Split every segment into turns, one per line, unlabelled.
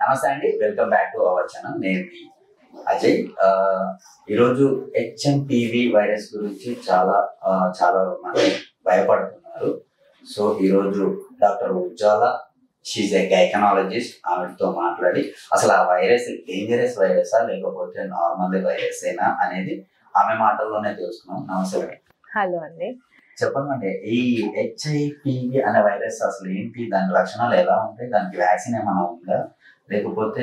నమస్తే అండి, welcome back to our channel. నేను మీ అజయ్. ఈరోజు హెచ్ఎంపివి వైరస్ గురించి చాలా మంది భయపడుతున్నారు. సో ఈరోజు doctor Ujjala, she's a gynaecologist, ఆవిడతో మాట్లాడి అసలు ఆ వైరస్ డేంజరస్ వైరసా లేకపోతే నార్మల్ వైరస్ ఏనా అనేది ఆమె మాటల్లోనే తెలుసుకున్నాం. నమస్తే.
హలో అండి,
చెప్పండి. ఈ హెచ్ఐపివి అనే వైరస్ అసలు ఏంటి, దాని లక్షణాలు ఎలా ఉంటాయి, దానికి వ్యాక్సిన్ ఏమైనా ఉందా, లేకపోతే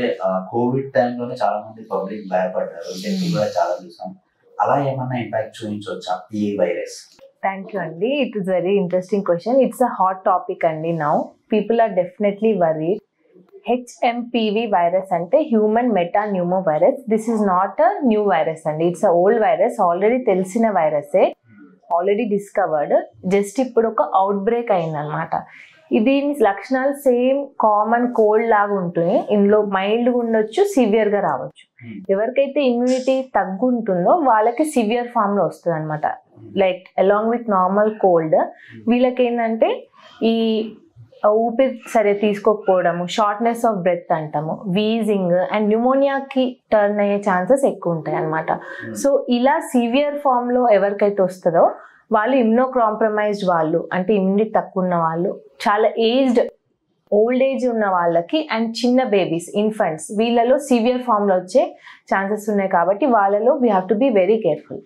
కోవిడ్ టైంలోనే చాలా మంది పబ్లిక్ భయపడ్డారు, డెత్ కూడా చాలా చూసాం, అలా ఏమన్నా ఇంపాక్ట్ చూపించవచ్చా ఈ వైరస్?
థ్యాంక్ యూ అండి. It is very interesting question. It's a hot topic అండి. Now people are definitely worried. HMPV virus అంటే human metapneumo virus. This is not a new virus అండి. It's a old virus, already తెలిసిన వైరసే, already discovered. Just ఇప్పుడు ఒక out break అయిందనమాట. దీని లక్షణాలు సేమ్ కామన్ కోల్డ్ లాగా ఉంటుంది. ఇందులో మైల్డ్గా ఉండొచ్చు, సివియర్గా రావచ్చు. ఎవరికైతే ఇమ్యూనిటీ తగ్గుంటుందో వాళ్ళకి సివియర్ ఫామ్లో వస్తుంది అనమాట. Like along with normal cold వీళ్ళకి ఏంటంటే ఈ ఊపిరి సరే తీసుకోకపోవడము, షార్ట్నెస్ ఆఫ్ బ్రెత్ అంటాము, వీజింగ్ అండ్ న్యూమోనియాకి టర్న్ అయ్యే ఛాన్సెస్ ఎక్కువ ఉంటాయి అనమాట. సో ఇలా సివియర్ ఫామ్లో ఎవరికైతే వస్తుందో వాళ్ళు ఇమ్యూనో కాంప్రమైజ్డ్ వాళ్ళు, అంటే ఇమ్యూనిటీ తక్కువ ఉన్న వాళ్ళు, చాలా ఏజ్డ్ ఓల్డ్ ఏజ్ ఉన్న వాళ్ళకి అండ్ చిన్న బేబీస్, ఇన్ఫంట్స్, వీళ్ళలో సివియర్ ఫామ్లో వచ్చే ఛాన్సెస్ ఉన్నాయి. కాబట్టి వాళ్ళలో we have to be very careful.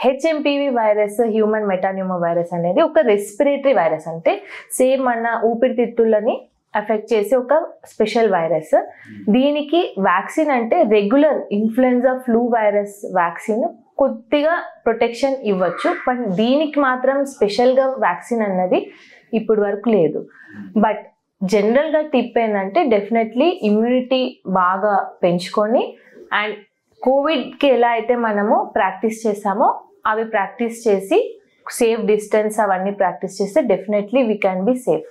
HMPV virus, human metapneumo virus అనేది ఒక రెస్పిరేటరీ వైరస్, అంటే సేమ్ మన ఊపిరితిత్తులని ఎఫెక్ట్ చేసే ఒక స్పెషల్ వైరస్. దీనికి వ్యాక్సిన్ అంటే regular influenza flu virus vaccine కొద్దిగా ప్రొటెక్షన్ ఇవ్వచ్చు, బట్ దీనికి మాత్రం స్పెషల్గా వ్యాక్సిన్ అన్నది ఇప్పటి వరకు లేదు. బట్ జనరల్గా టిప్ ఏంటంటే డెఫినెట్లీ ఇమ్యూనిటీ బాగా పెంచుకొని అండ్ కోవిడ్కి ఎలా అయితే మనము ప్రాక్టీస్ చేసామో అవి ప్రాక్టీస్ చేసి సేఫ్ డిస్టెన్స్ అవన్నీ ప్రాక్టీస్ చేస్తే definitely we can be safe.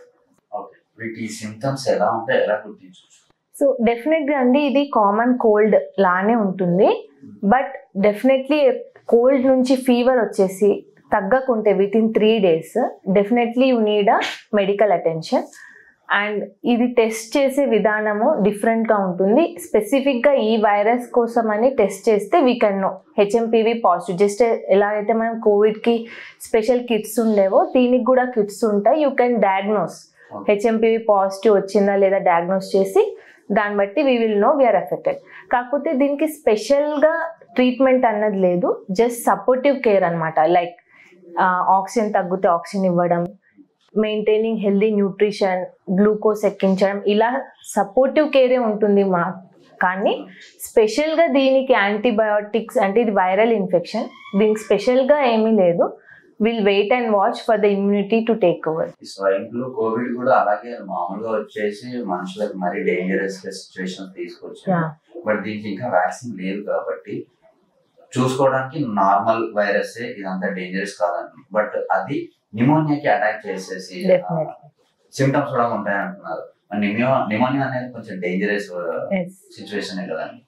So డెఫినెట్గా అండి ఇది కామన్ కోల్డ్ లానే ఉంటుంది. బట్ డెఫినెట్లీ కోల్డ్ నుంచి ఫీవర్ వచ్చేసి తగ్గకుంటే within 3 days definitely you need a medical attention. And ఇది టెస్ట్ చేసే విధానము డిఫరెంట్గా ఉంటుంది. స్పెసిఫిక్గా ఈ వైరస్ కోసం అని టెస్ట్ చేస్తే we can know HMPV positive. Just ఎలా అయితే మనం కోవిడ్కి స్పెషల్ కిట్స్ ఉండేవో దీనికి కూడా కిట్స్ ఉంటాయి. You can diagnose HMPV positive వచ్చిందా లేదా డయాగ్నోస్ చేసి దాన్ని బట్టి we will know we are affected. కాకపోతే దీనికి స్పెషల్గా ట్రీట్మెంట్ అన్నది లేదు, జస్ట్ సపోర్టివ్ కేర్ అనమాట. లైక్ ఆక్సిజన్ తగ్గితే ఆక్సిజన్ ఇవ్వడం, మెయింటైనింగ్ హెల్దీ న్యూట్రిషన్, గ్లూకోజ్ ఎక్కించడం, ఇలా సపోర్టివ్ కేరే ఉంటుంది కానీ స్పెషల్గా దీనికి యాంటీబయాటిక్స్, అంటే ఇది వైరల్ ఇన్ఫెక్షన్, దీనికి స్పెషల్గా ఏమీ లేదు. Will wait and watch for the immunity to take over.
Swine flu, COVID కూడా అలాగే మామూలుగా వచ్చేసి మనుషులకు మరీ డేంజరస్ సిచ్యువేషన్ తీసుకొచ్చాయి. బట్ దీనికి ఇంకా వ్యాక్సిన్ లేదు కాబట్టి చూసుకోవడానికి నార్మల్ వైరస్ ఇదంతా డేంజరస్ కాదండి. బట్ అది న్యూమోనియాకి అటాక్ చేసేసి సిమ్టమ్స్ కూడా ఉంటాయి అంటున్నారు. న్యూమోనియా అనేది కొంచెం డేంజరస్ సిచ్యువేషన్ కదండి.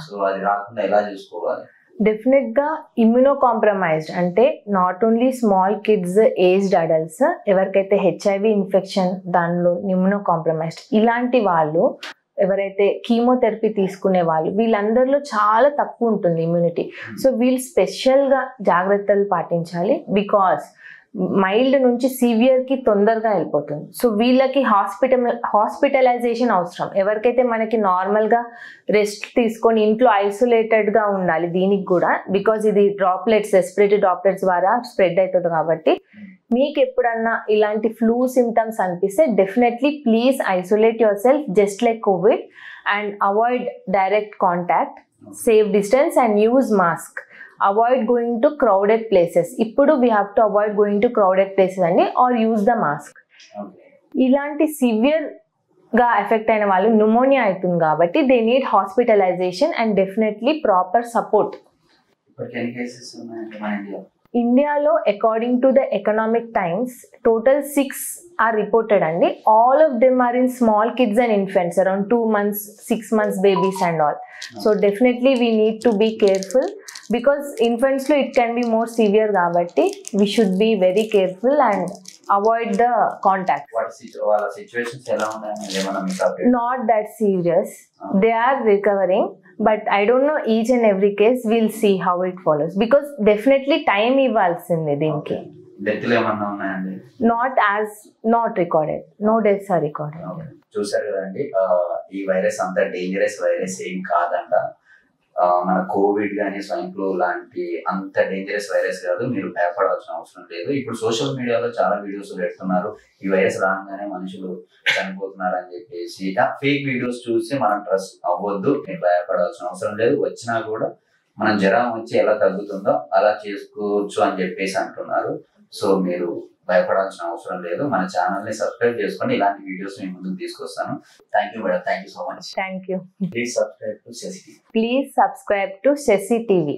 సో అది రాకుండా ఎలా చూసుకోవాలి?
డెఫినెట్గా ఇమ్యూనో కాంప్రమైజ్డ్ అంటే not only small kids, aged adults, ఎవరికైతే హెచ్ఐవి ఇన్ఫెక్షన్ దానిలో ఇమ్యూనో కాంప్రమైజ్డ్ ఇలాంటి వాళ్ళు, ఎవరైతే కీమోథెరపీ తీసుకునే వాళ్ళు, వీళ్ళందరిలో చాలా తక్కువ ఉంటుంది ఇమ్యూనిటీ. సో వీళ్ళు స్పెషల్గా జాగ్రత్తలు పాటించాలి. మైల్డ్ నుంచి సివియర్కి తొందరగా వెళ్ళిపోతుంది. సో వీళ్ళకి హాస్పిటలైజేషన్ అవసరం. ఎవరికైతే మనకి నార్మల్గా రెస్ట్ తీసుకొని ఇంట్లో ఐసోలేటెడ్గా ఉండాలి దీనికి కూడా, బికాజ్ ఇది డ్రాప్లెట్స్, రెస్పిరేటరీ డ్రాప్లెట్స్ ద్వారా స్ప్రెడ్ అవుతుంది. కాబట్టి మీకు ఎప్పుడన్నా ఇలాంటి ఫ్లూ సిమ్టమ్స్ అనిపిస్తే definitely please isolate yourself just like Covid and avoid direct contact, safe distance and use mask. Avoid going to crowded places. ఇప్పుడు we have to avoid going to crowded places అండి, or use the mask. ఇలాంటి సివియర్గా effect అయిన వాళ్ళు pneumonia అవుతుంది కాబట్టి they need hospitalization and definitely proper support. ఇండియాలో according to the economic times total 6 are reported అండి. All of them are in small kids and infants, around 2 months, 6 months babies and all. So definitely we need to be careful because infants lo it can be more severe కాబట్టి we should be very careful and avoid the contact.
వాళ్ళ situations ఎలా ఉన్నాయని ఏమన్నా మీకు update?
Not that serious. They are recovering, but I don't know each and every case. We'll see how it follows because definitely time ఇవ్వాల్సింది దీనికి.
డెత్లు ఏమన్నా ఉన్నాయండి?
Not recorded. No deaths are recorded.
చూసారు కదండి, ఈ వైరస్ అంత డేంజరస్ వైరస్ ఏం కాదంట. మన కోవిడ్ కానీ స్వైన్ ఫ్లూ లాంటి అంత డేంజరస్ వైరస్ కాదు, మీరు భయపడాల్సిన అవసరం లేదు. ఇప్పుడు సోషల్ మీడియాలో చాలా వీడియోస్ పెడుతున్నారు, ఈ వైరస్ రాగానే మనుషులు చనిపోతున్నారు అని చెప్పేసి. ఫేక్ వీడియోస్ చూసి మనం ట్రస్ట్ అవ్వద్దు, మీరు భయపడాల్సిన అవసరం లేదు. వచ్చినా కూడా మనం జ్వరం వచ్చి ఎలా తగ్గుతుందో అలా చేసుకోవచ్చు అని చెప్పేసి అంటున్నారు. సో మీరు భయపడాల్సిన అవసరం లేదు. మన ఛానల్ ని సబ్స్క్రైబ్ చేసుకోండి, ఇలాంటి వీడియోస్ నేను ముందుకు తీసుకొస్తాను. Thank you madam, thank you so much.
Thank you.
Please subscribe to Shashi.
Please subscribe to Shesi TV.